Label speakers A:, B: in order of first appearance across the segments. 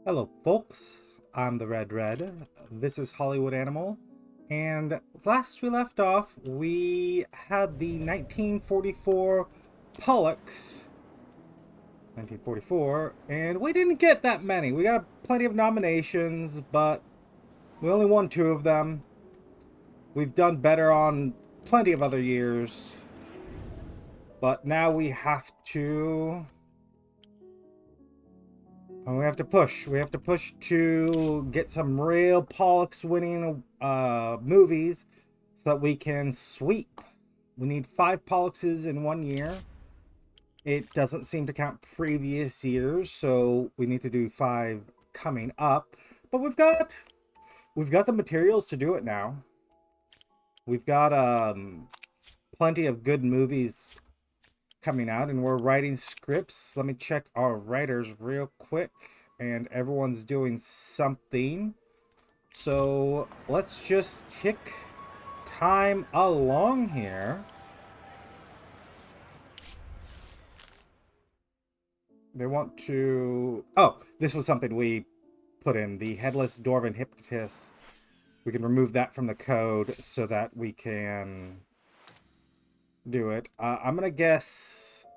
A: Hello, folks. I'm the Red Red. This is Hollywood Animal. And last we left off, we had the 1944 Pollux. 1944, and we didn't get that many. We got plenty of nominations, but we only won two of them. We've done better on plenty of other years. But now we have to we have to push. We have to push to get some real Pollux winning movies so that we can sweep. We need 5 Polluxes in 1 year. It doesn't seem to count previous years, so we need to do 5 coming up. But we've got the materials to do it now. We've got plenty of good movies coming out, and we're writing scripts. Let me check our writers real quick, and everyone's doing something. So let's just tick time along here. They want to... Oh, this was something we put in. The headless dwarven hypnotist. We can remove that from the code so that we can do it. I'm going to guess...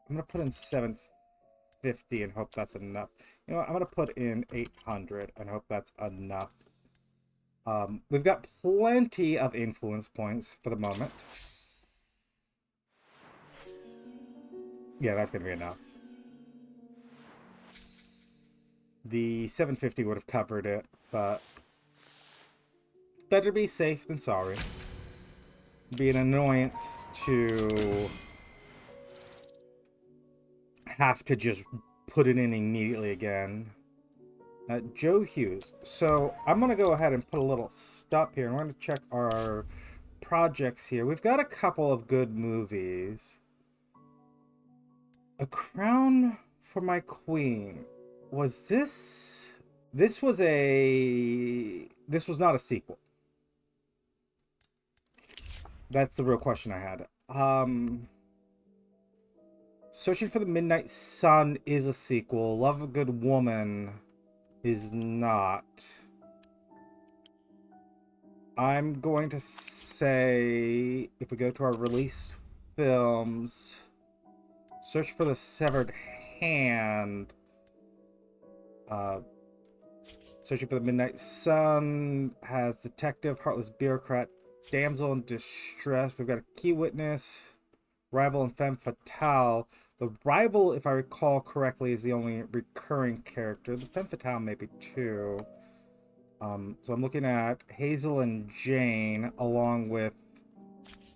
A: I'm going to put in 750 and hope that's enough. You know what? I'm going to put in 800 and hope that's enough. We've got plenty of influence points for the moment. Yeah, that's going to be enough. The 750 would have covered it, but better be safe than sorry. Be an annoyance to have to just put it in immediately again. Joe Hughes. So I'm going to go ahead and put a little stop here, and we're going to check our projects here. We've got a couple of good movies. A Crown for My Queen. Was this... This was not a sequel. That's the real question I had. Searching for the Midnight Sun is a sequel. Love of a Good Woman is not. I'm going to say, if we go to our released films, Search for the Severed Hand, Searching for the Midnight Sun has Detective, Heartless Bureaucrat, Damsel in Distress. We've got a Key Witness, Rival, and Femme Fatale. The Rival, if I recall correctly, is the only recurring character. The Femme Fatale maybe too. So I'm looking at Hazel and Jane along with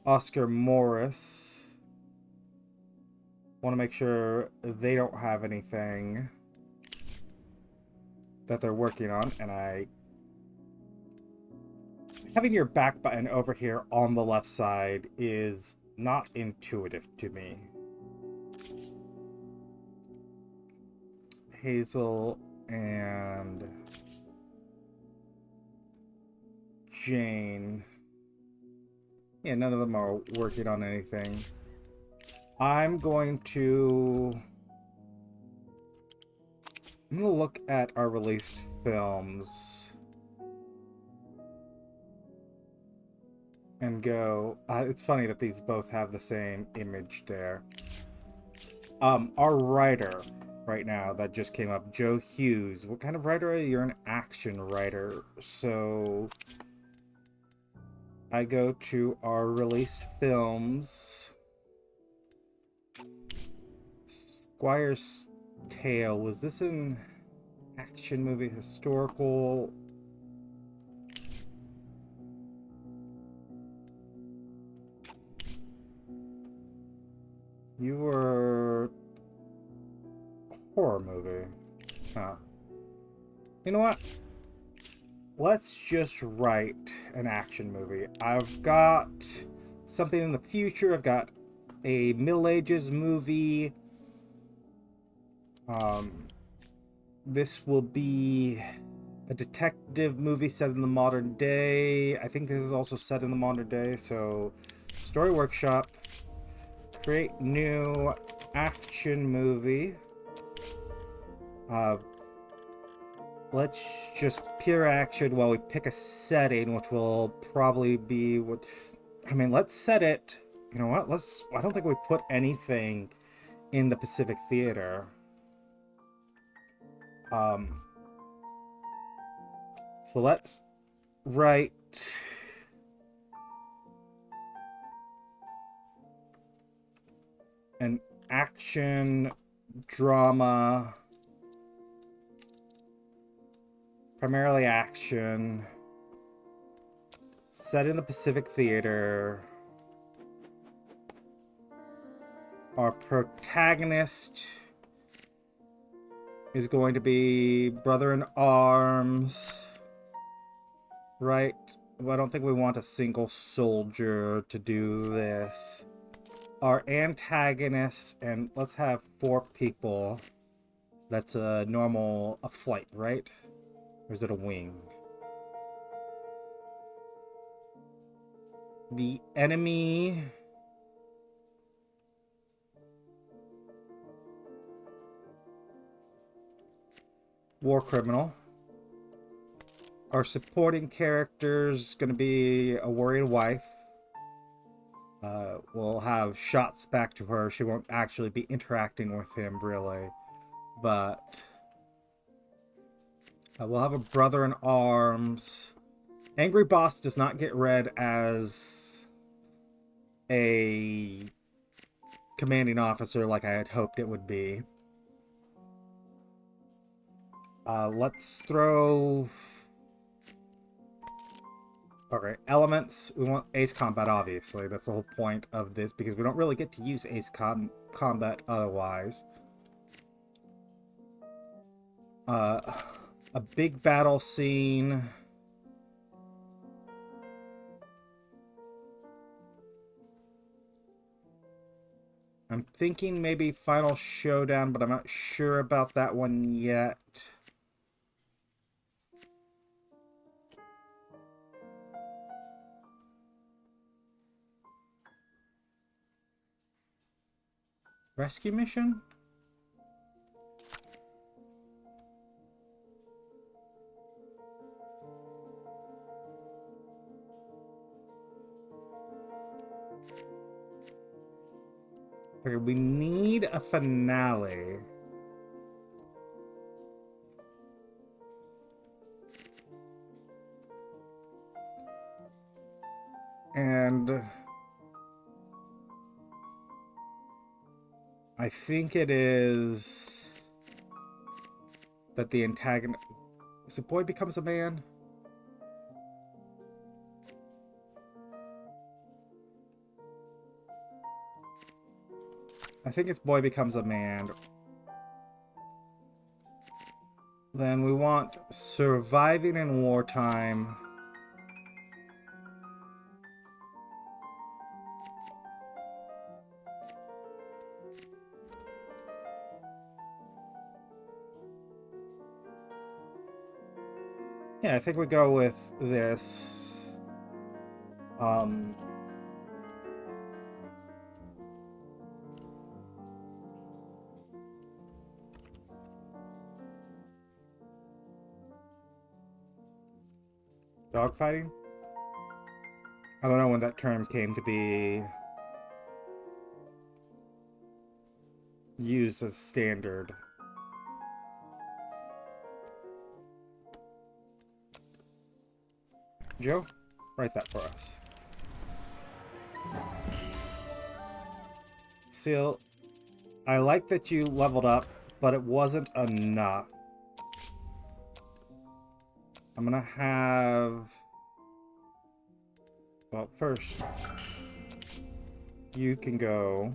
A: Oscar Morris. Want to make sure they don't have anything that they're working on, and having your back button over here on the left side is not intuitive to me. Hazel and Jane. Yeah, none of them are working on anything. I'm going to look at our released films and go... it's funny that these both have the same image there. Our writer right now that just came up, Joe Hughes. What kind of writer are you? You're an action writer. So I go to our released films. Squire's Tale. Was this an action movie? Historical? You were... horror movie. Huh. You know what? Let's just write an action movie. I've got something in the future. I've got a Middle Ages movie. This will be a detective movie set in the modern day. I think this is also set in the modern day. So, Story Workshop. Create new action movie. Let's just pure action while we pick a setting, which will probably be what... I mean, let's set it... You know what? I don't think we put anything in the Pacific Theater. So let's write... an action drama... Primarily action. Set in the Pacific Theater. Our protagonist is going to be brother-in-arms. Right? Well, I don't think we want a single soldier to do this. Our antagonist, and let's have 4 people. That's a flight, right? Or is it a wing? The enemy... war criminal. Our supporting character's gonna be a worried wife. We'll have shots back to her. She won't actually be interacting with him, really. But... we'll have a brother-in-arms. Angry Boss does not get read as a commanding officer like I had hoped it would be. Let's throw... Okay, elements. We want ace combat, obviously. That's the whole point of this, because we don't really get to use ace combat otherwise. A big battle scene. I'm thinking maybe Final Showdown, but I'm not sure about that one yet. Rescue mission? Okay, we need a finale. And I think it is that the antagonist... Is it boy becomes a man? I think it's boy becomes a man. Then we want surviving in wartime. Yeah, I think we go with this. Dogfighting? I don't know when that term came to be used as standard. Joe, write that for us. Seal, I like that you leveled up, but it wasn't enough. I'm gonna have... Well, first, you can go...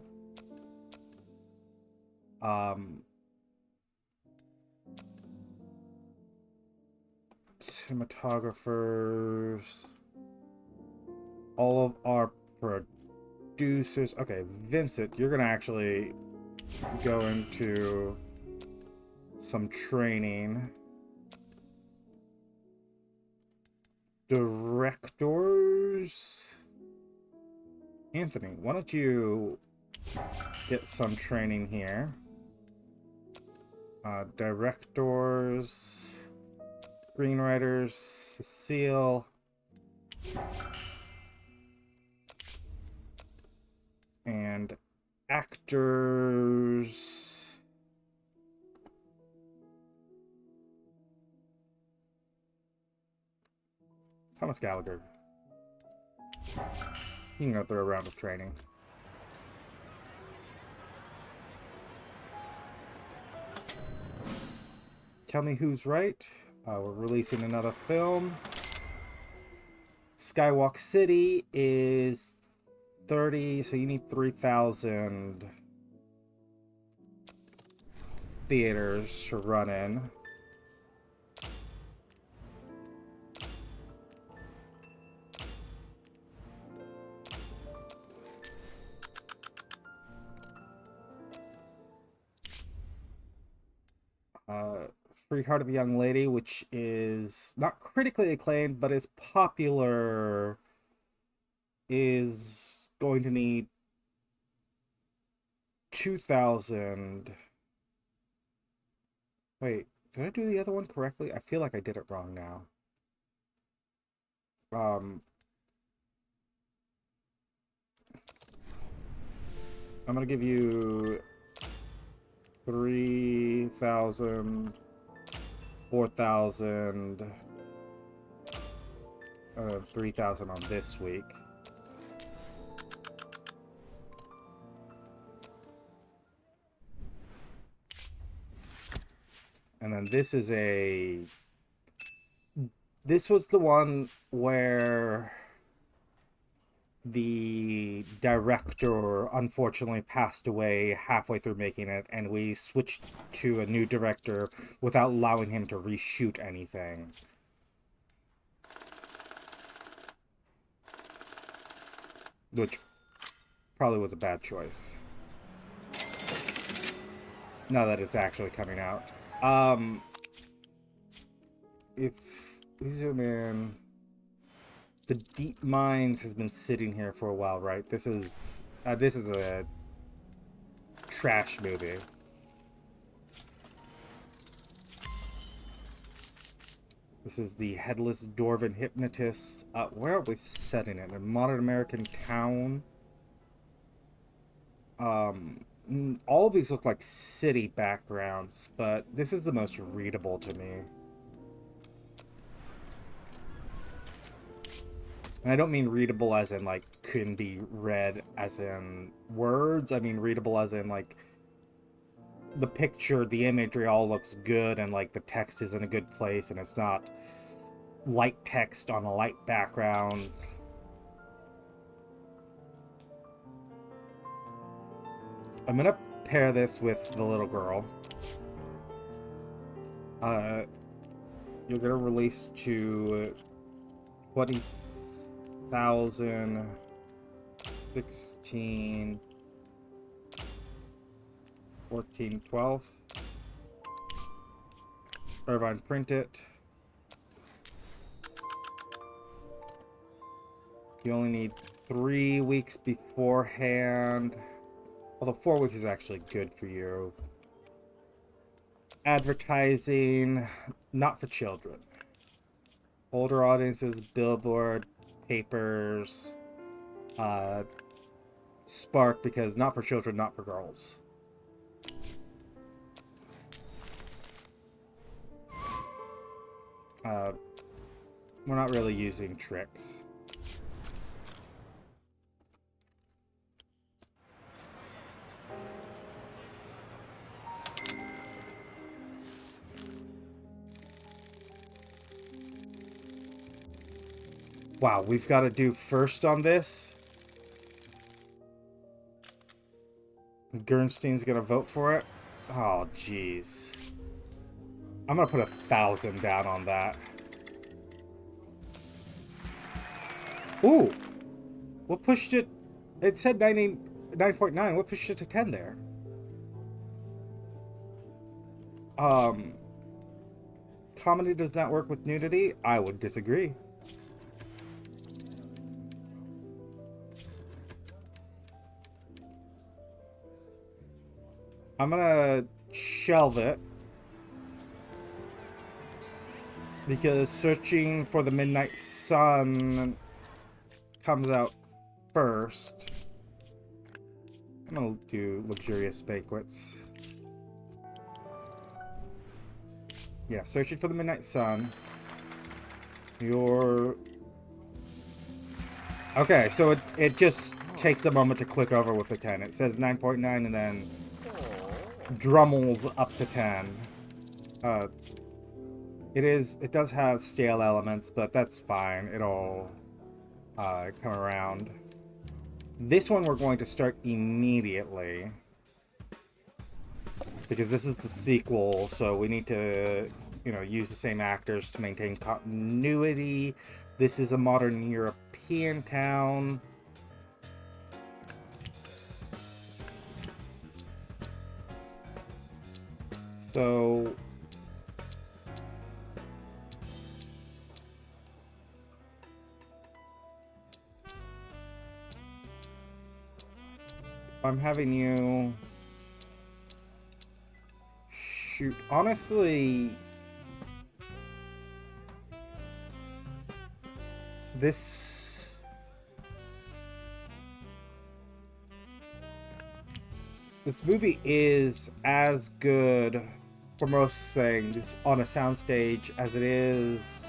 A: cinematographers, all of our producers. Okay, Vincent, you're gonna actually go into some training. Directors, Anthony, why don't you get some training here? Directors, screenwriters, Cecile, and actors. Thomas Gallagher. You can go through a round of training. Tell me who's right. We're releasing another film. Skywalk City is 30, so you need 3,000 theaters to run in. Free Heart of a Young Lady, which is not critically acclaimed, but is popular, is going to need 2,000. Wait, did I do the other one correctly? I feel like I did it wrong now. I'm gonna give you 3,000, 4,000, 3,000 on this week. And then this is this was the one where the director unfortunately passed away halfway through making it, and we switched to a new director without allowing him to reshoot anything. Which probably was a bad choice. Now that it's actually coming out. If we zoom in, the Deep Mines has been sitting here for a while, right? This is a trash movie. This is the Headless Dwarven Hypnotist. Where are we setting it? A modern American town. All of these look like city backgrounds, but this is the most readable to me. And I don't mean readable as in, like, can be read as in words. I mean readable as in, like, the picture, the imagery all looks good, and, like, the text is in a good place, and it's not light text on a light background. I'm gonna pair this with the little girl. You're gonna release to 20,000, 16, 14, 12. Irvine, print it. You only need 3 weeks beforehand. Although 4 weeks is actually good for you. Advertising, not for children. Older audiences, billboard, papers, Spark, because not for children, not for girls. We're not really using tricks. Wow, we've got to do first on this. Gernstein's gonna vote for it. Oh, jeez. I'm gonna put 1,000 down on that. Ooh! What pushed it? It said 9.9. What pushed it to 10 there? Comedy does not work with nudity? I would disagree. I'm gonna shelve it because Searching for the Midnight Sun comes out first. I'm gonna do Luxurious Banquets. Yeah, Searching for the Midnight Sun. Okay, so it just takes a moment to click over with the 10. It says 9.9 and then drummels up to 10. It does have stale elements, but that's fine. It'll come around. This one we're going to start immediately, because this is the sequel, so we need to, use the same actors to maintain continuity. This is a modern European town. So I'm having you shoot. Honestly, this movie is as good for most things on a soundstage as it is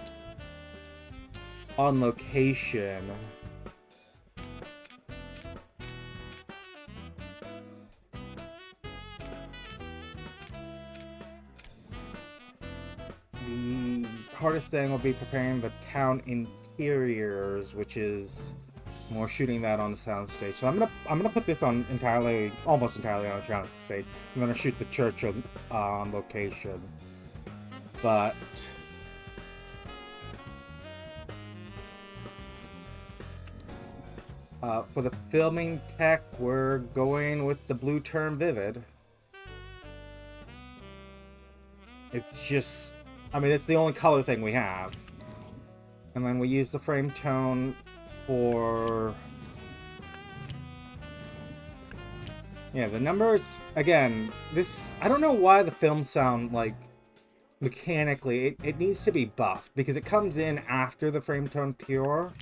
A: on location. The hardest thing will be preparing the town interiors, which is more shooting that on the soundstage. So I'm gonna put this on almost entirely on the soundstage. I'm gonna shoot the church on location, but for the filming tech, we're going with the blue term Vivid. It's just, it's the only color thing we have. And then we use the frame tone for... Yeah, the numbers, again, I don't know why the films sound like, mechanically, it needs to be buffed, because it comes in after the frame tone pure.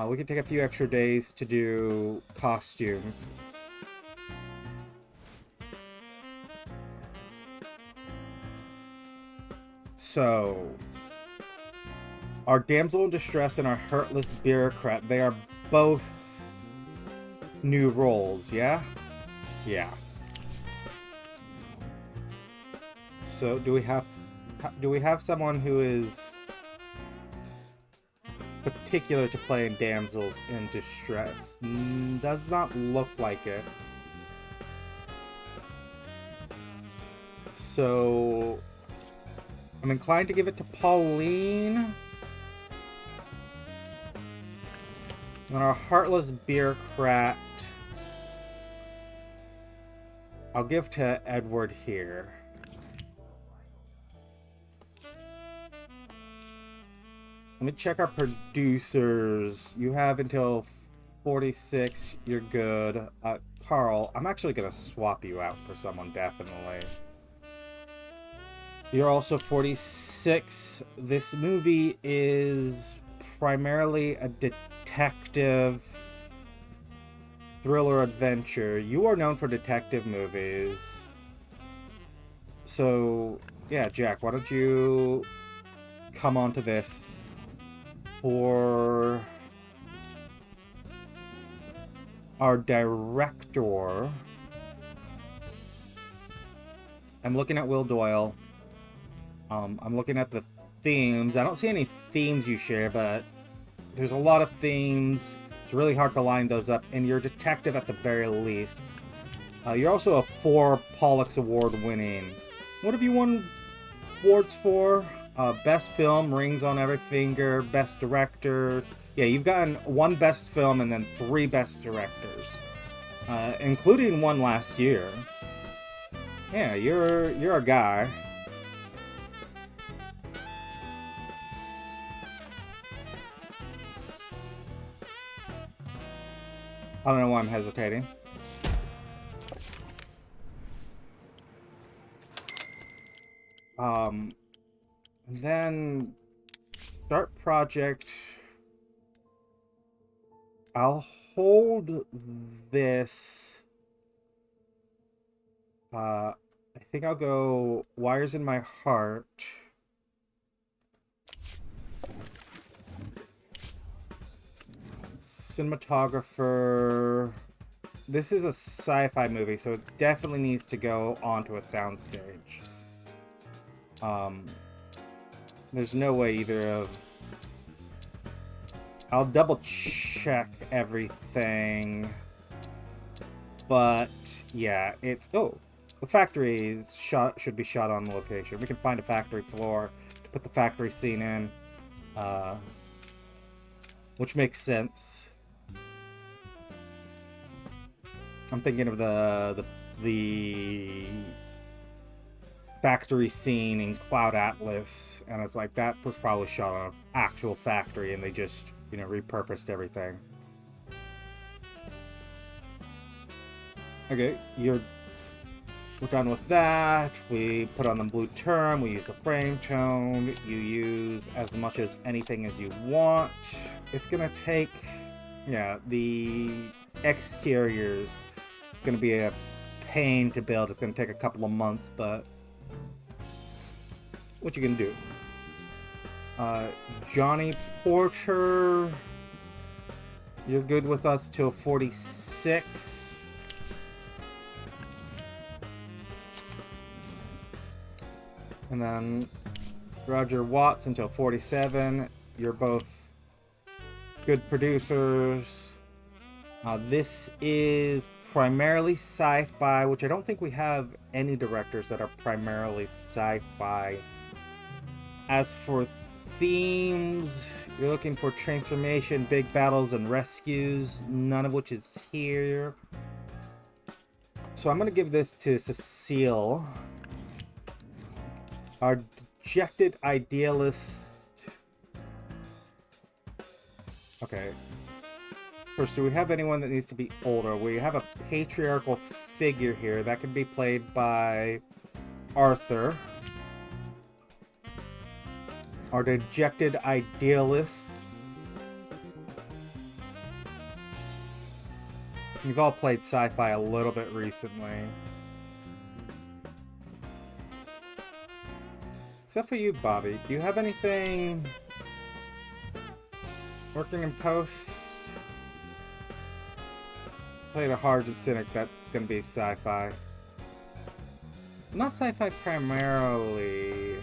A: We can take a few extra days to do costumes. So, our damsel in distress and our heartless bureaucrat, they are both new roles, yeah? Yeah. So, do we have someone who is particular to playing damsels in distress? Does not look like it. So, I'm inclined to give it to Pauline. And our heartless bureaucrat, I'll give to Edward here. Let me check our producers. You have until 46. You're good. Carl, I'm actually going to swap you out for someone, definitely. You're also 46. This movie is primarily a detective thriller adventure. You are known for detective movies. So, yeah, Jack, why don't you come on to this for our director. I'm looking at Will Doyle. I'm looking at the themes. I don't see any themes you share, but there's a lot of themes. It's really hard to line those up, and you're a detective at the very least. You're also a 4 Pollux Award winning. What have you won awards for? Best film, Rings on Every Finger. Best director. Yeah, you've gotten 1 best film and then 3 best directors, including 1 last year. Yeah, you're a guy. I don't know why I'm hesitating. And then start project. I'll hold this. I think I'll go Wires in My Heart. Cinematographer. This is a sci-fi movie, so it definitely needs to go onto a soundstage. There's no way either of... I'll double check everything. But yeah, it's... Oh, the factory should be shot on location. We can find a factory floor to put the factory scene in. Which makes sense. I'm thinking of the factory scene in Cloud Atlas, and it's like that was probably shot on an actual factory, and they just, you know, repurposed everything. Okay, we're done with that. We put on the blue term. We use a frame tone. You use as much as anything as you want. It's gonna take, yeah, the exteriors. It's gonna be a pain to build. It's gonna take a couple of months, but what you can do? Johnny Porter, you're good with us till 46. And then Roger Watts until 47. You're both good producers. This is primarily sci-fi, which I don't think we have any directors that are primarily sci-fi. As for themes, you're looking for transformation, big battles, and rescues, none of which is here. So I'm going to give this to Cecile. Our dejected idealist. Okay. First, do we have anyone that needs to be older? We have a patriarchal figure here. That can be played by Arthur. Our dejected idealist. You've all played sci-fi a little bit recently. Except for you, Bobby. Do you have anything working in post? Played a hard and cynic, that's gonna be sci-fi. Not sci-fi primarily.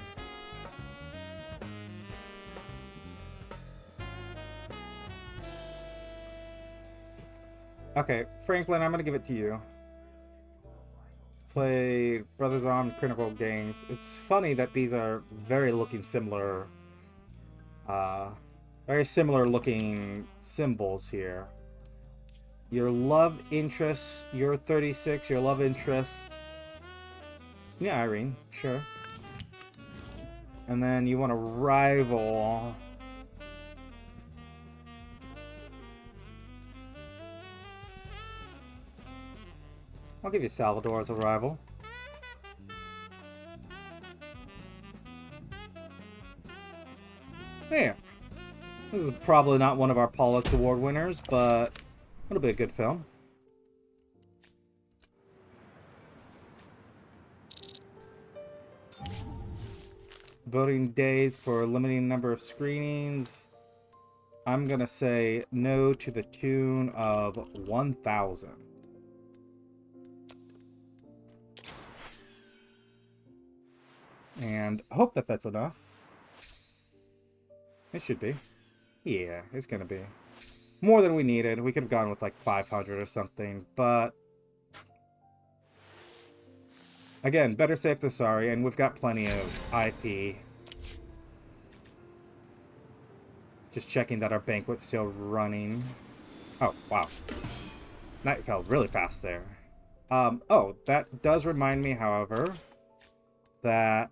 A: Okay, Franklin, I'm gonna give it to you. Played Brothers Armed Critical Games. It's funny that these are very similar looking symbols here. Your love interest, you're 36, your love interest. Yeah, Irene, sure. And then you want a rival. I'll give you Salvador as a rival. Yeah. This is probably not one of our Pollux Award winners, but it'll be a good film. Voting days for a limited number of screenings. I'm gonna say no to the tune of 1,000. And I hope that that's enough. It should be. Yeah, it's gonna be. More than we needed. We could have gone with like 500 or something, but... Again, better safe than sorry, and we've got plenty of IP. Just checking that our banquet's still running. Oh, wow. Night fell really fast there. Oh, that does remind me, however, that...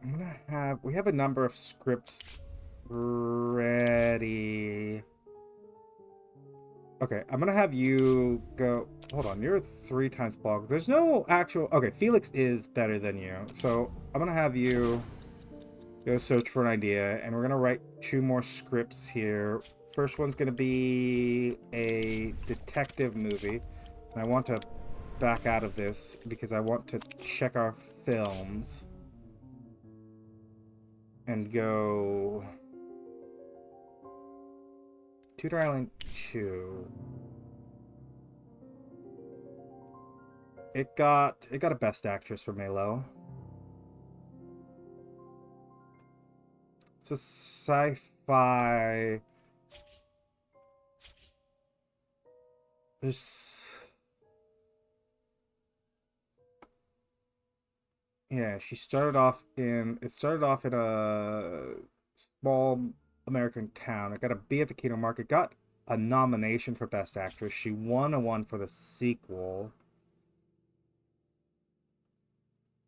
A: I'm gonna have... We have a number of scripts ready. Okay, I'm gonna have you go. Hold on, you're 3 times blog. There's no actual. Okay, Felix is better than you, so I'm gonna have you go search for an idea, and we're gonna write 2 more scripts here. First one's gonna be a detective movie, and I want to back out of this because I want to check our films and go Tudor Island 2. It got a Best Actress for Melo. It's a sci-fi. There's Yeah, she started off in it started off in a small American town. It got a B at the Kino Market, got a nomination for Best Actress. She won a one for the sequel.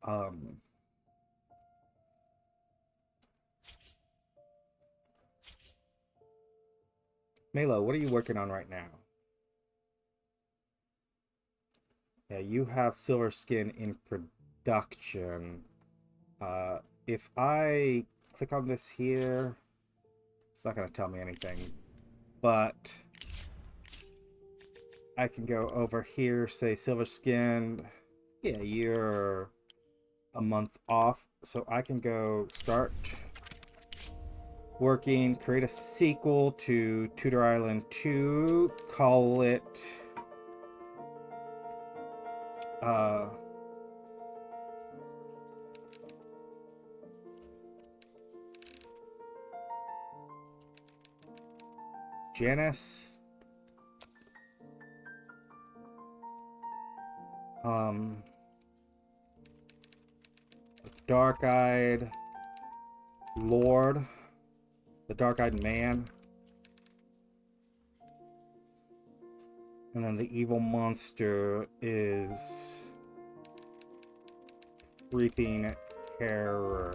A: Um Melo, what are you working on right now? Yeah, you have Silver Skin in production. Uh, if I click on this here, it's not going to tell me anything, but I can go over here, say Silver Skin. Yeah, you're a month off, so I can go start working, create a sequel to Tudor Island 2, call it uh Janice. um Dark-eyed Lord, the Dark-eyed Man, and then the evil monster is Reaping Terror.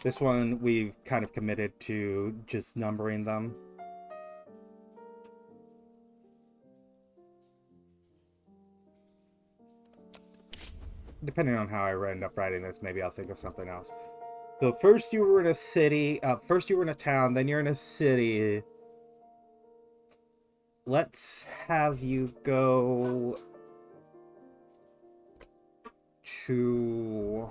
A: This one we've kind of committed to just numbering them. Depending on how I end up writing this, maybe I'll think of something else. So first you were in a city, first you were in a town, then you're in a city. Let's have you go to...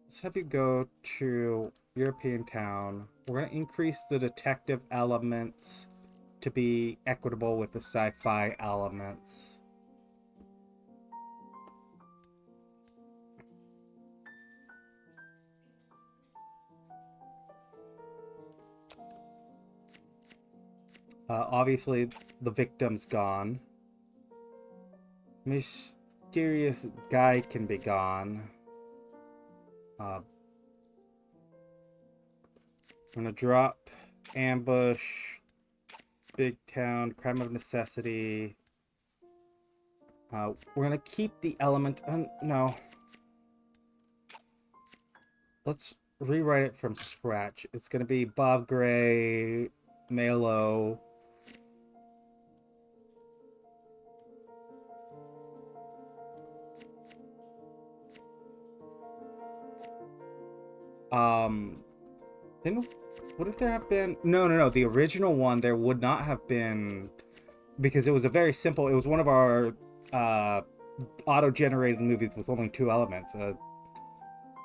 A: Let's have you go to European town. We're going to increase the detective elements to be equitable with the sci-fi elements. Obviously, the victim's gone. Mysterious guy can be gone. I'm gonna drop ambush, big town, crime of necessity. We're gonna keep the element. No. Let's rewrite it from scratch. It's gonna be Bob Gray, Malo. Then wouldn't there have been? No. The original one there would not have been, because it was a very simple. It was one of our auto-generated movies with only 2 elements: a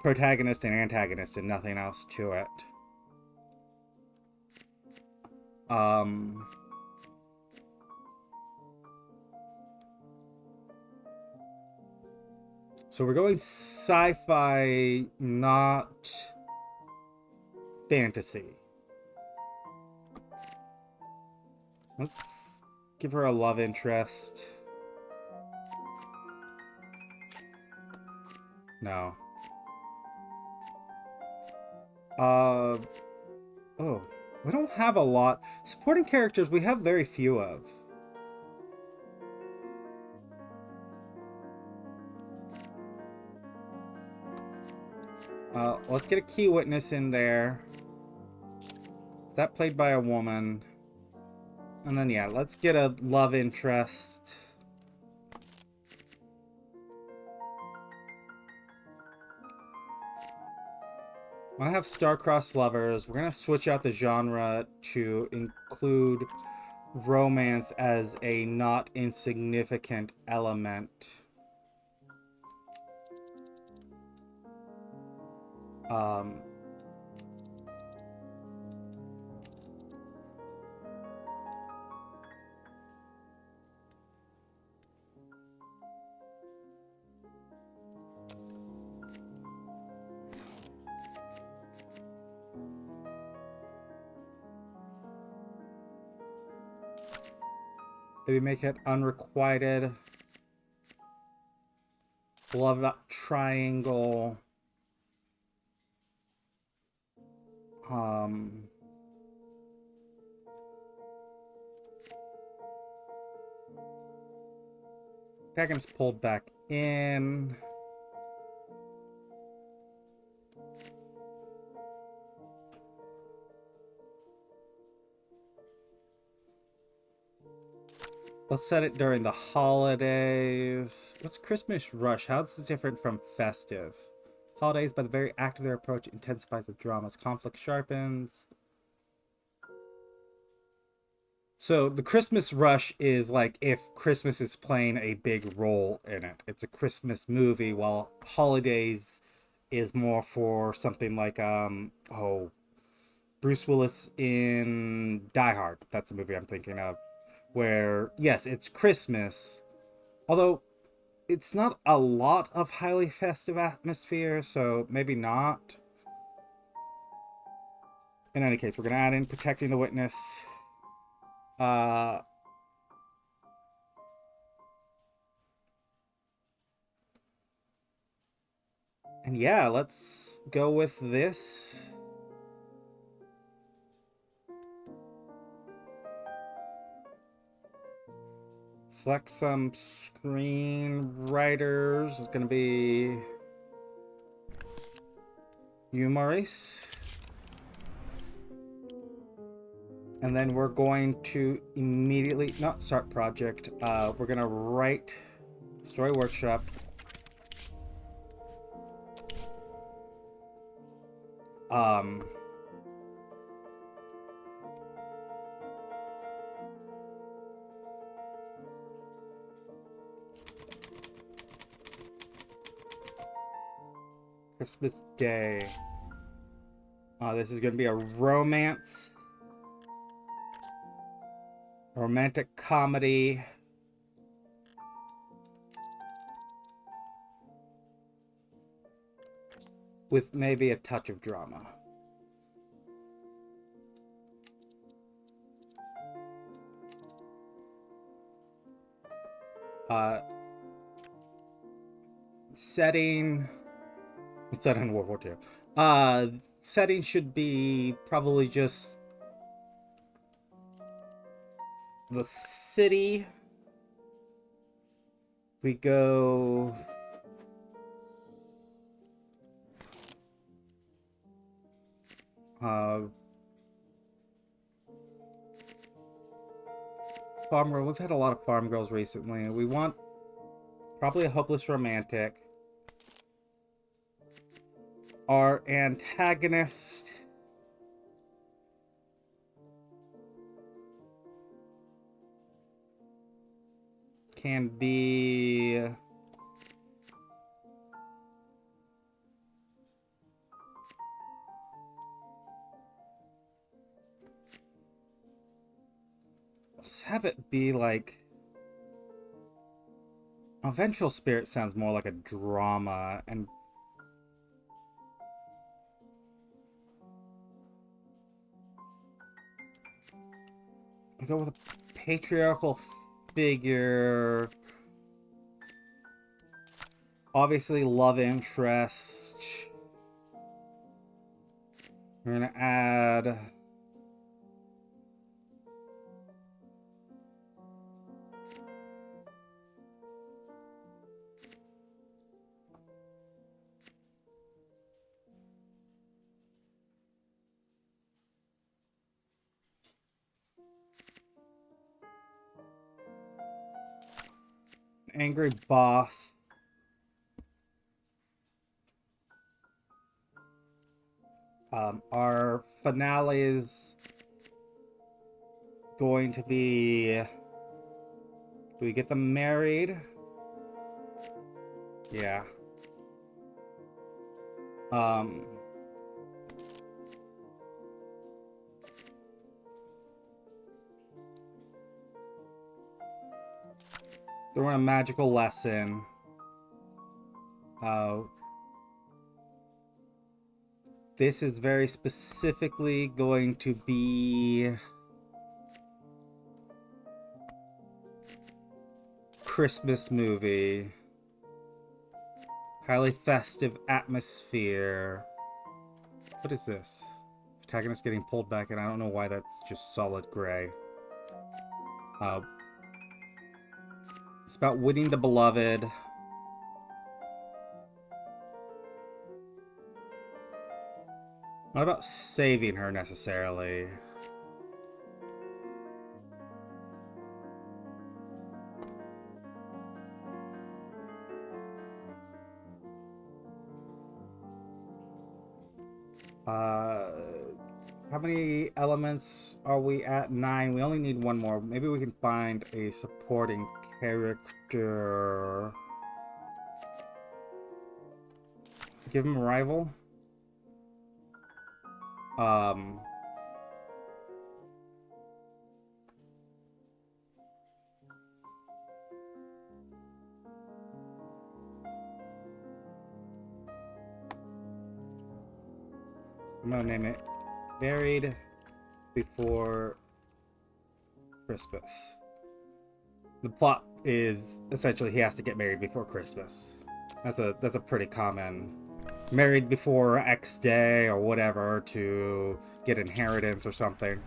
A: protagonist and antagonist, and nothing else to it. So we're going sci-fi, not fantasy. Let's give her a love interest. No. Oh, we don't have a lot. Supporting characters we have very few of. Let's get a key witness in there. That played by a woman. And then, yeah, let's get a love interest. I have star-crossed lovers. We're going to switch out the genre to include romance as a not insignificant element. Maybe make it unrequited. Love triangle. Dragon's pulled back in. Let's set it during the holidays. What's Christmas rush? How is this different from festive? Holidays, by the very act of their approach, intensifies the dramas. Conflict sharpens. So the Christmas rush is like if Christmas is playing a big role in it. It's a Christmas movie, while holidays is more for something like Bruce Willis in Die Hard. That's the movie I'm thinking of. Where, yes, it's Christmas, although it's not a lot of highly festive atmosphere, so maybe not. In any case, we're going to add in protecting the witness. And yeah, let's go with this. Select some screenwriters. It's going to be you, Maurice. And then we're going to immediately, not start project, we're going to write story workshop. Christmas Day. This is going to be a romance. Romantic comedy. With maybe a touch of drama. Setting. It's set in World War II. Setting should be probably just the city. We go farm girl. We've had a lot of farm girls recently. We want probably a hopeless romantic. Our antagonist can be let's have it be like a vengeful spirit. Sounds more like a drama, and We go with a patriarchal figure. Obviously, love interest. We're gonna add an angry boss. Our finale is going to be... Do we get them married? Yeah. They're on a magical lesson. This is very specifically going to be Christmas movie. Highly festive atmosphere. What is this? Protagonist getting pulled back, and I don't know why that's just solid gray. It's about winning the beloved. Not about saving her necessarily. How many elements are we at? 9. We only need one more. Maybe we can find a supporting character. Give him a rival. I'm gonna name it Married Before Christmas. The plot is essentially he has to get married before Christmas. That's a pretty common. Married before X day or whatever to get inheritance or something.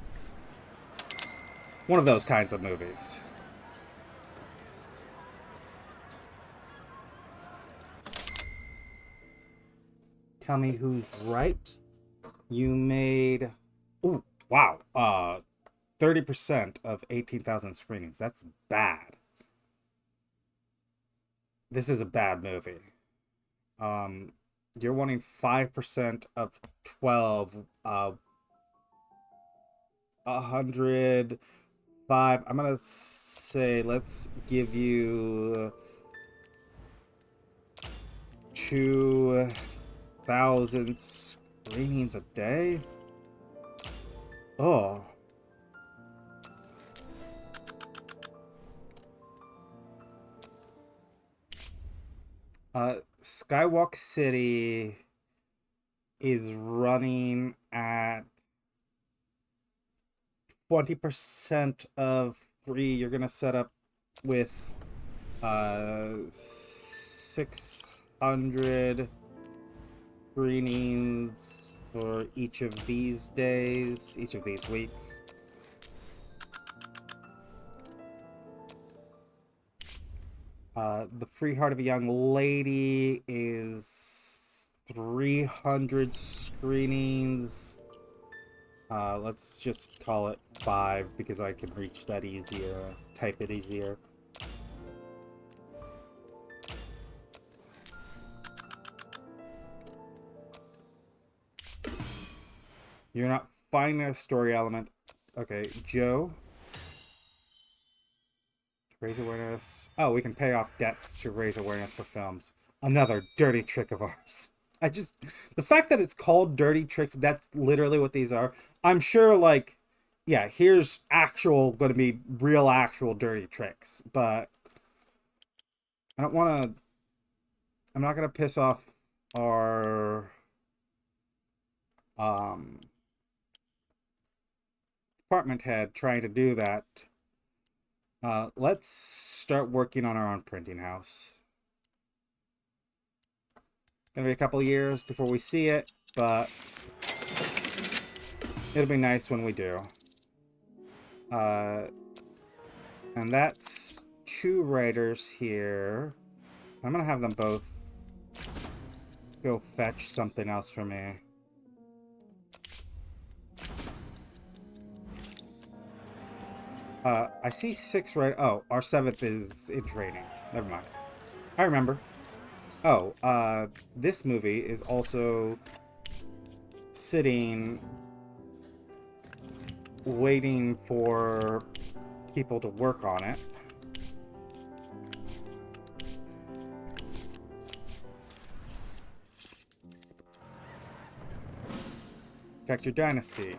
A: One of those kinds of movies. Tell me who's right. You made... Oh, wow. 30% of 18,000 screenings. That's bad. This is a bad movie. You're wanting 5% of 12. 105. I'm gonna say let's give you 2,000 screenings a day. Oh. Skywalk City is running at 20% of 3. You're gonna set up with 600 screenings for each of these days, each of these weeks. The Free Heart of a Young Lady is 300 screenings. Let's just call it 5 because I can reach that easier, type it easier. You're not finding a story element. Okay, Joe. Raise awareness. Oh, we can pay off debts to raise awareness for films. Another dirty trick of ours. The fact that it's called dirty tricks, that's literally what these are. I'm sure, like, yeah, here's going to be real actual dirty tricks, but I don't want to, I'm not going to piss off our, department head trying to do that. Let's start working on our own printing house. Gonna be a couple years before we see it, but it'll be nice when we do. And that's 2 writers here. I'm gonna have them both go fetch something else for me. I see 6 right. Oh, our 7th is in training. Never mind. I remember. Oh, this movie is also sitting waiting for people to work on it. Check your dynasty.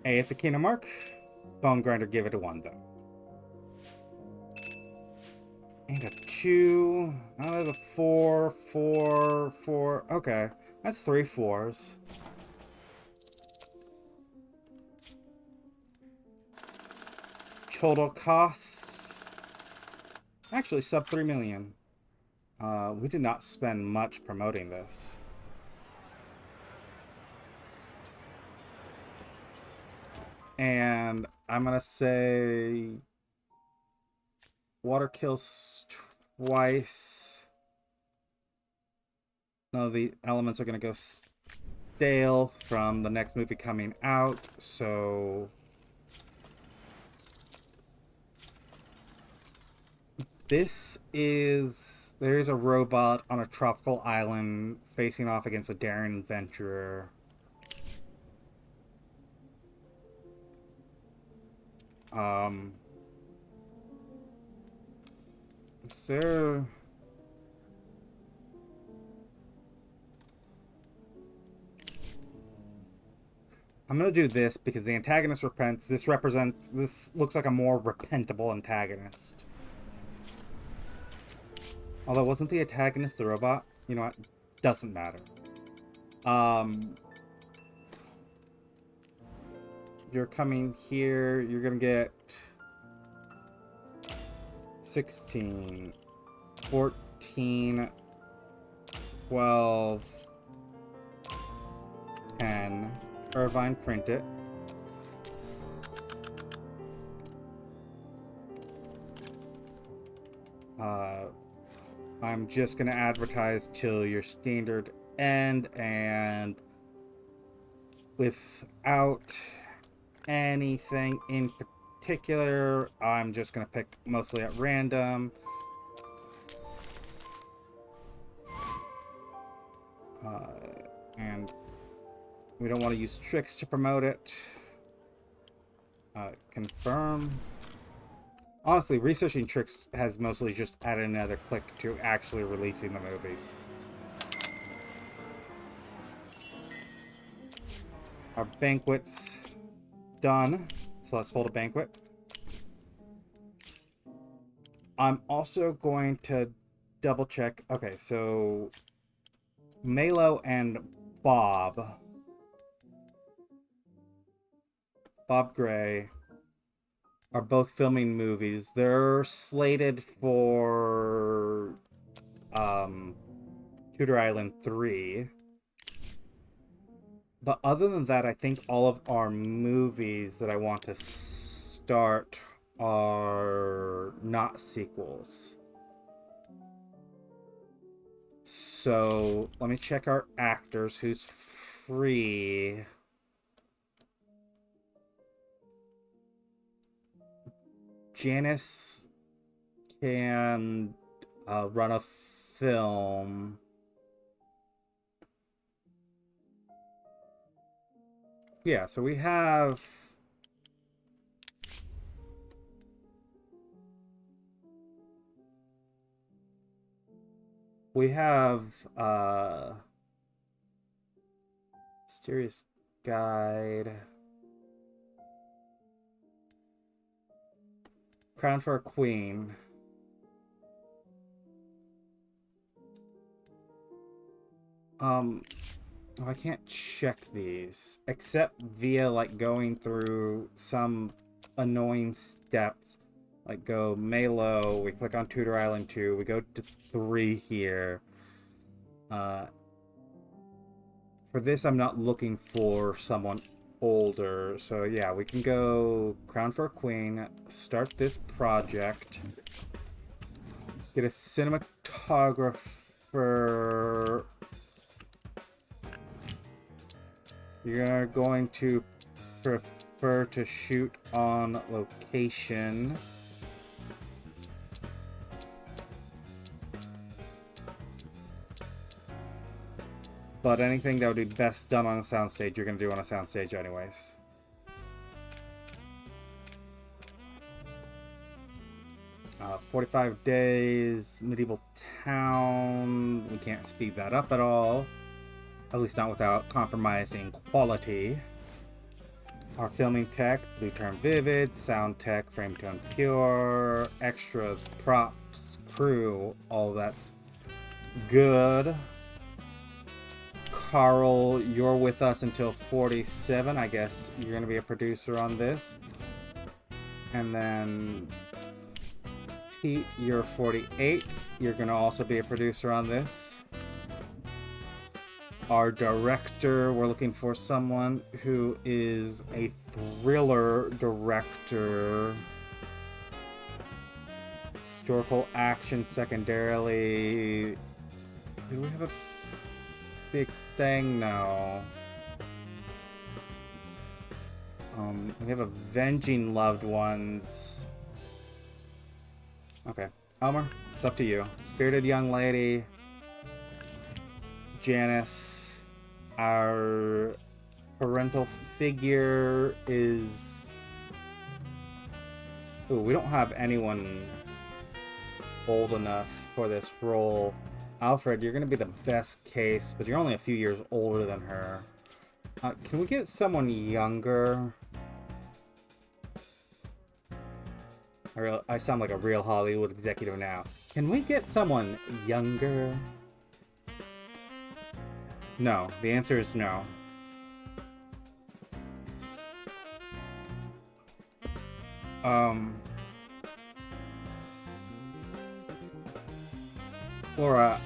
A: A at the kingdom mark. Bone Grinder, give it a 1 though. And a 2. Oh, there's a 4, 4, 4. Okay, that's 3 4s. Total costs. Actually, sub 3 million. We did not spend much promoting this. And I'm gonna say water kills twice. None of the elements are gonna go stale from the next movie coming out, so this is... there is a robot on a tropical island facing off against a daring adventurer. So I'm gonna do this because the antagonist repents. This looks like a more repentable antagonist. Although, wasn't the antagonist the robot? You know what? Doesn't matter. You're coming here. You're gonna get 16, 14, 12, 10. Irvine, print it. I'm just gonna advertise till your standard end, and without anything in particular, I'm just gonna pick mostly at random. And we don't want to use tricks to promote it. Confirm. Honestly, researching tricks has mostly just added another click to actually releasing the movies. Our banquet's done, so let's hold a banquet. I'm also going to double check. Okay, so Malo and Bob Gray are both filming movies. They're slated for Tudor Island 3. But other than that, I think all of our movies that I want to start are not sequels. So let me check our actors. Who's free? Janice can run a film. Yeah, so we have... Mysterious Guide. Crown for a Queen. Oh, I can't check these except via like going through some annoying steps. Like go Malo, we click on Tutor Island 2, we go to 3 here. For this, I'm not looking for someone older. So yeah, we can go Crown for a Queen, start this project, get a cinematographer. You're going to prefer to shoot on location. But anything that would be best done on a soundstage, you're going to do on a soundstage anyways. Uh, 45 days, medieval town. We can't speed that up at all. At least not without compromising quality. Our filming tech, blue turn vivid, sound tech, frame tone pure, extras, props, crew, all that's good. Carl, you're with us until 47. I guess you're going to be a producer on this. And then Pete, you're 48. You're going to also be a producer on this. Our director, we're looking for someone who is a thriller director. Historical action secondarily. Do we have a big thing? No. We have Avenging Loved Ones. Okay. Elmer, it's up to you. Spirited Young Lady. Janice. Our parental figure is... Ooh, we don't have anyone old enough for this role. Alfred, you're going to be the best case, but you're only a few years older than her. Can we get someone younger? I sound like a real Hollywood executive now. Can we get someone younger? No. The answer is no. Laura,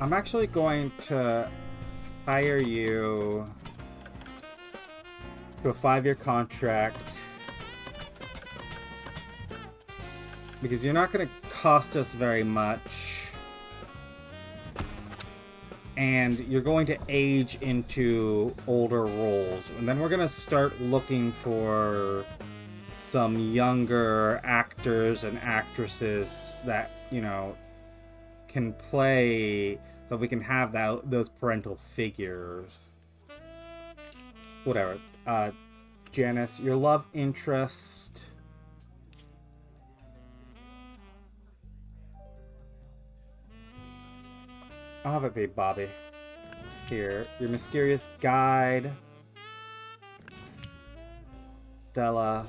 A: I'm actually going to hire you to a 5-year contract because you're not going to cost us very much, and you're going to age into older roles, and then we're going to start looking for some younger actors and actresses that, you know, can play, so we can have those parental figures. Whatever. Janice, your love interest. I'll have it be Bobby. Here, your mysterious guide. Della.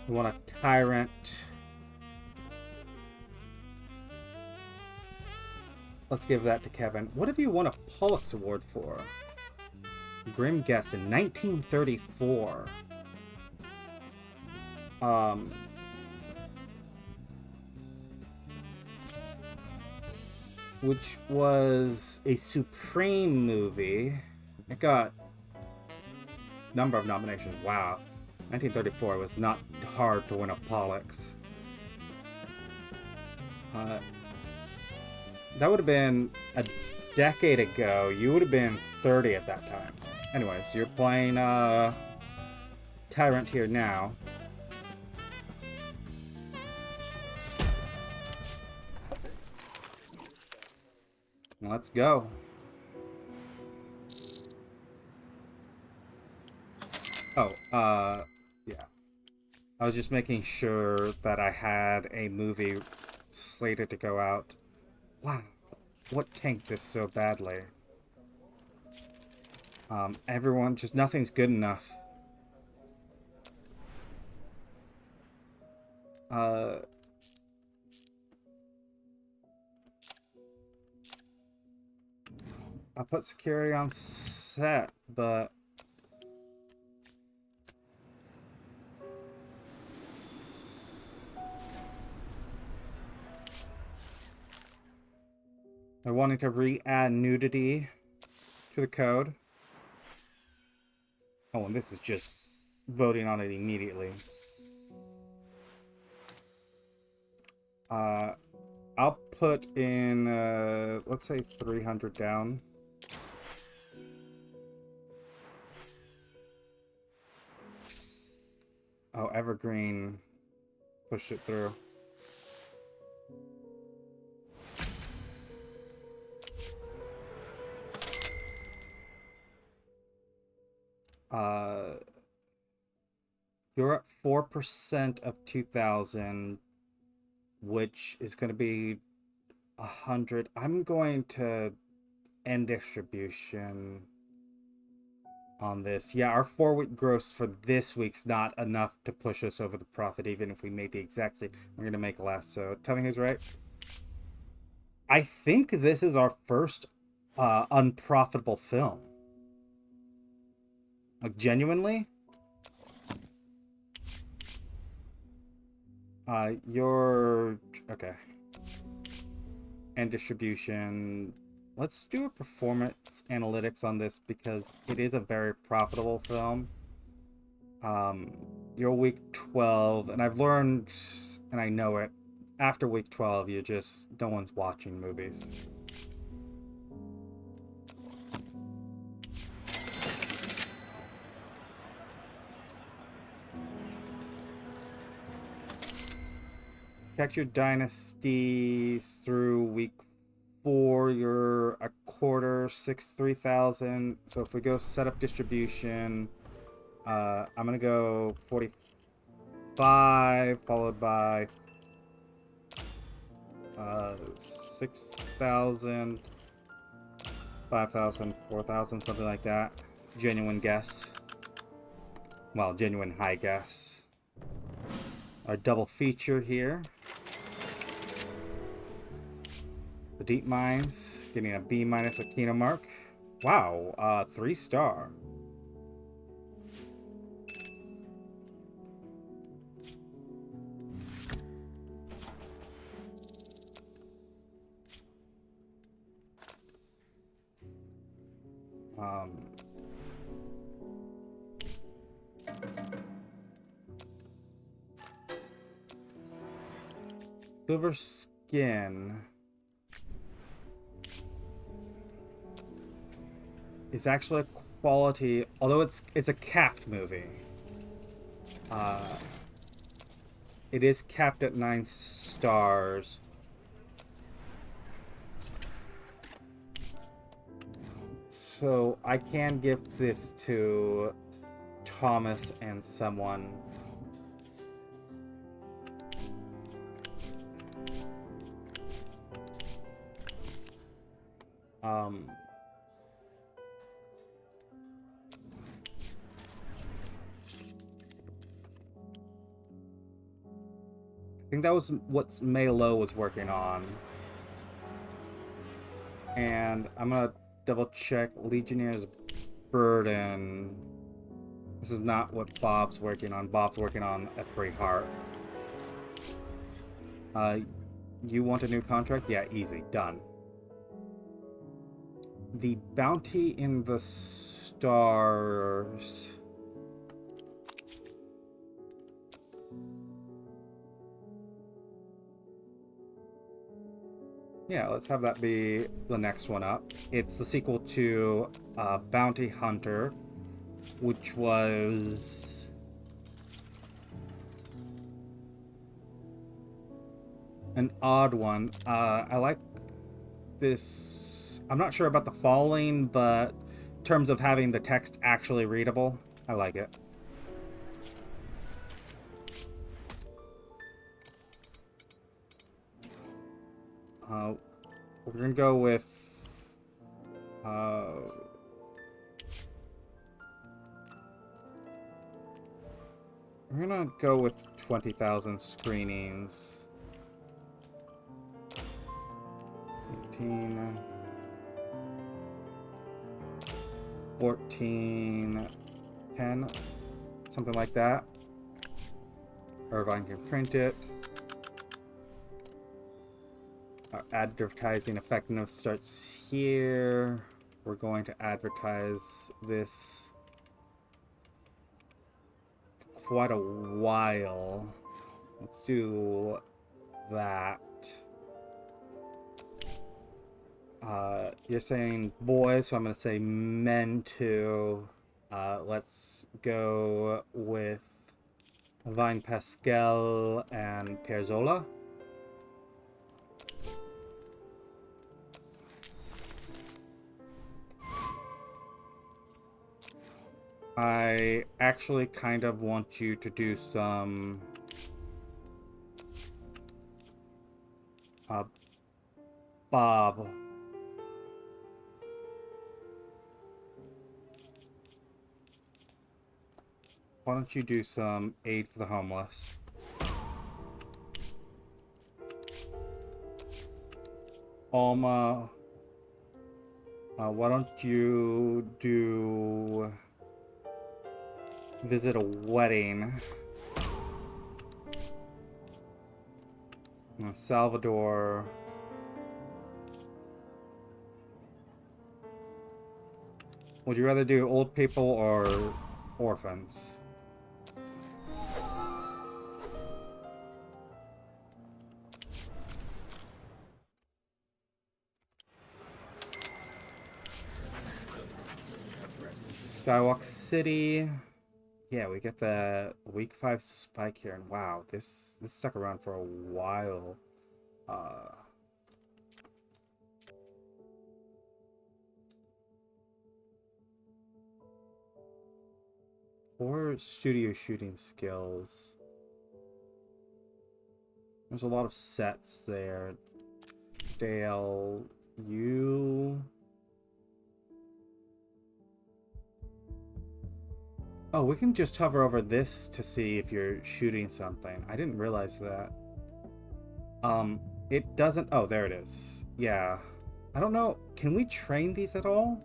A: You want a tyrant. Let's give that to Kevin. What have you won a Pollux Award for? Grim Guess in 1934. Which was a Supreme movie. It got a number of nominations. Wow. 1934 was not hard to win a Pollux. That would have been a decade ago. You would have been 30 at that time. Anyways, you're playing Tyrant here now. Let's go. Oh, yeah. I was just making sure that I had a movie slated to go out. Wow, what tanked this so badly? Everyone, just nothing's good enough. I'll put security on set, but they're wanting to re-add nudity to the code. Oh, and this is just voting on it immediately. I'll put in, let's say 300 down. Oh, Evergreen pushed it through. You're at 4% of 2,000, which is going to be 100. I'm going to end distribution on this. Yeah, our 4-week gross for this week's not enough to push us over the profit, even if we made the exact same. We're going to make less, so tell me who's right. I think this is our first unprofitable film. Like, genuinely? You're... okay. And distribution. Let's do a performance analytics on this because it is a very profitable film. You're week 12, and I've learned, and I know it, after week 12, you just... no one's watching movies. Catch your dynasty through week 4. You're a quarter, 3,000. So if we go set up distribution, I'm gonna go 45 followed by 6,000, 5,000, 4,000, something like that. Genuine guess. Well, genuine high guess. Our double feature here. The Deep Mines getting a B- at Kino mark. Wow, 3-star. Silver Skin is actually a quality, although it's a capped movie. It is capped at 9 stars. So I can give this to Thomas and someone. I think that was what May-Lo was working on. And I'm gonna double check Legionnaires Burden. This is not what Bob's working on. Bob's working on A Free Heart. You want a new contract? Yeah, easy. Done. The Bounty in the Stars. Yeah, let's have that be the next one up. It's the sequel to Bounty Hunter, which was... an odd one. I like this. I'm not sure about the following, but in terms of having the text actually readable, I like it. We're gonna go with we're gonna go with 20,000 screenings. 18. 14, 10, something like that. Irvine can print it. Our advertising effectiveness starts here. We're going to advertise this for quite a while. Let's do that. You're saying boys, so I'm going to say men too. Let's go with Vine Pascal and Pierzola. I actually kind of want you to do some Bob. Why don't you do some aid for the homeless? Alma, why don't you do visit a wedding? Salvador. Would you rather do old people or orphans? Skywalk City. Yeah, we get the week 5 spike here, and wow, this stuck around for a while. Or studio shooting skills. There's a lot of sets there. Dale, you... Oh, we can just hover over this to see if you're shooting something. I didn't realize that. It doesn't... Oh, there it is. Yeah. I don't know. Can we train these at all?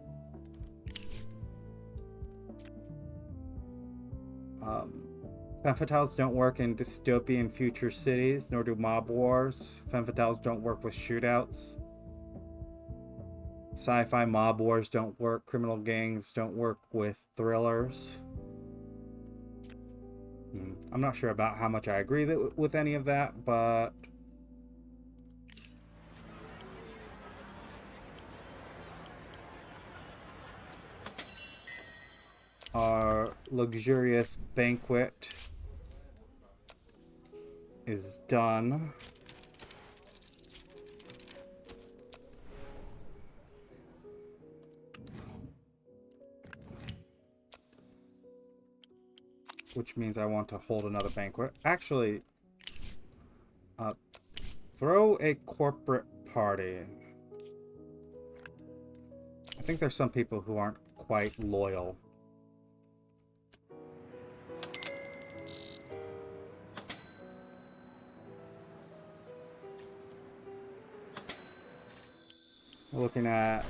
A: Femme fatales don't work in dystopian future cities, nor do mob wars. Femme fatales don't work with shootouts. Sci-fi mob wars don't work. Criminal gangs don't work with thrillers. I'm not sure about how much I agree with any of that, but... Our luxurious banquet is done. Which means I want to hold another banquet. Actually, throw a corporate party. I think there's some people who aren't quite loyal. We're looking at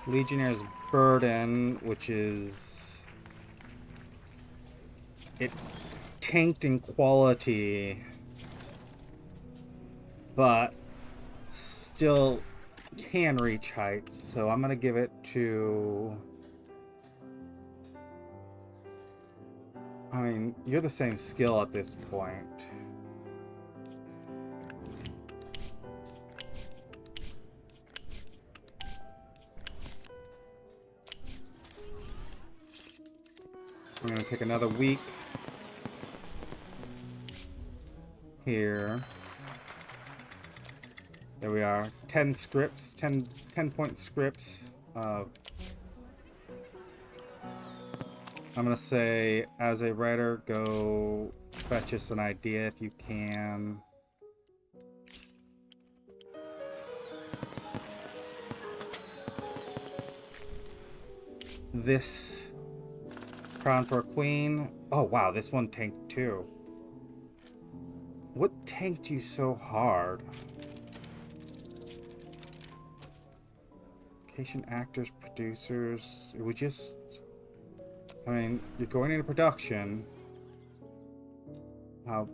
A: Legionnaire's Burden, which is... It tanked in quality, but still can reach heights, so I'm going to give it to... I mean, you're the same skill at this point. I'm going to take another week here. There we are. 10 scripts, 10-point scripts. I'm going to say, as a writer, go fetch us an idea if you can. This Crown for a Queen. Oh, wow, this one tanked too. What tanked you so hard? Patient actors, producers. We just... I mean, you're going into production. How...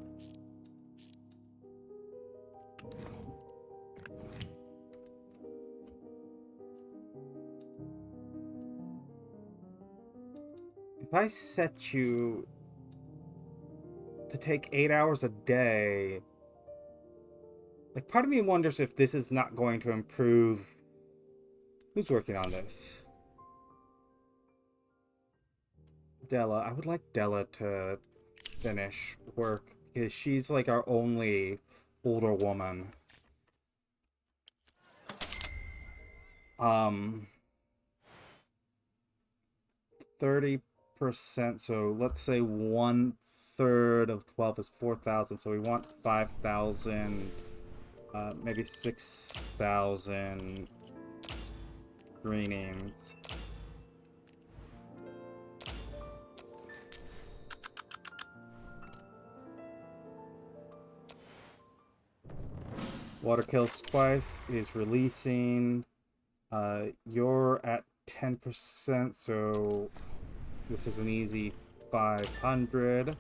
A: If I set you to take 8 hours a day, like, part of me wonders if this is not going to improve. Who's working on this? Della. I would like Della to finish work because she's like our only older woman. 30%, so let's say 1/3 of 12 is 4,000, so we want 5,000, maybe 6,000 greenings. Water kills twice is releasing. You're at 10%, so this is an easy 500.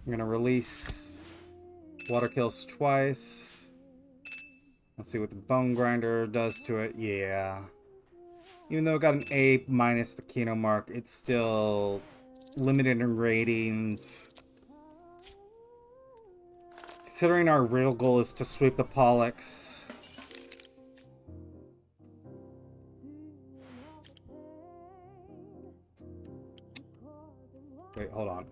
A: I'm gonna release water kills twice. Let's see what the bone grinder does to it. Yeah. Even though it got an A minus the Kino mark, it's still limited in ratings. Considering our real goal is to sweep the Pollux. Wait, hold on.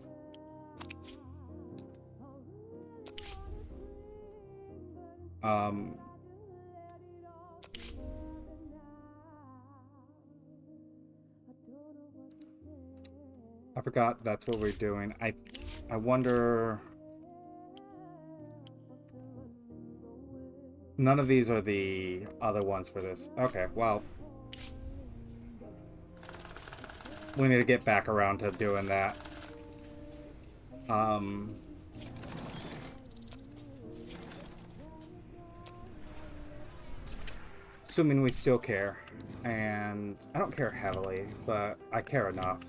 A: I forgot that's what we're doing. I wonder... None of these are the other ones for this. Okay, well... We need to get back around to doing that. Assuming we still care. And I don't care heavily, but I care enough.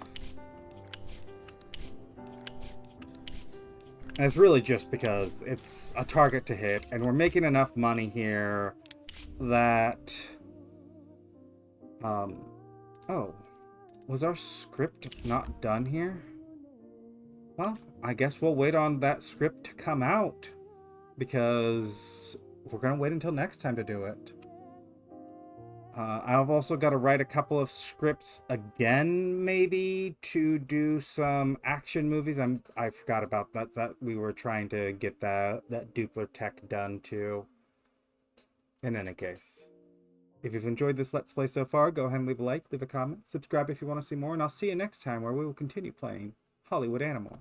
A: And it's really just because it's a target to hit, and we're making enough money here that... Oh. Was our script not done here? Well, I guess we'll wait on that script to come out, because we're going to wait until next time to do it. I've also got to write a couple of scripts again, maybe, to do some action movies. I forgot about that we were trying to get that Dupler tech done too. In any case, if you've enjoyed this Let's Play so far, go ahead and leave a like, leave a comment, subscribe if you want to see more, and I'll see you next time where we will continue playing Hollywood Animal.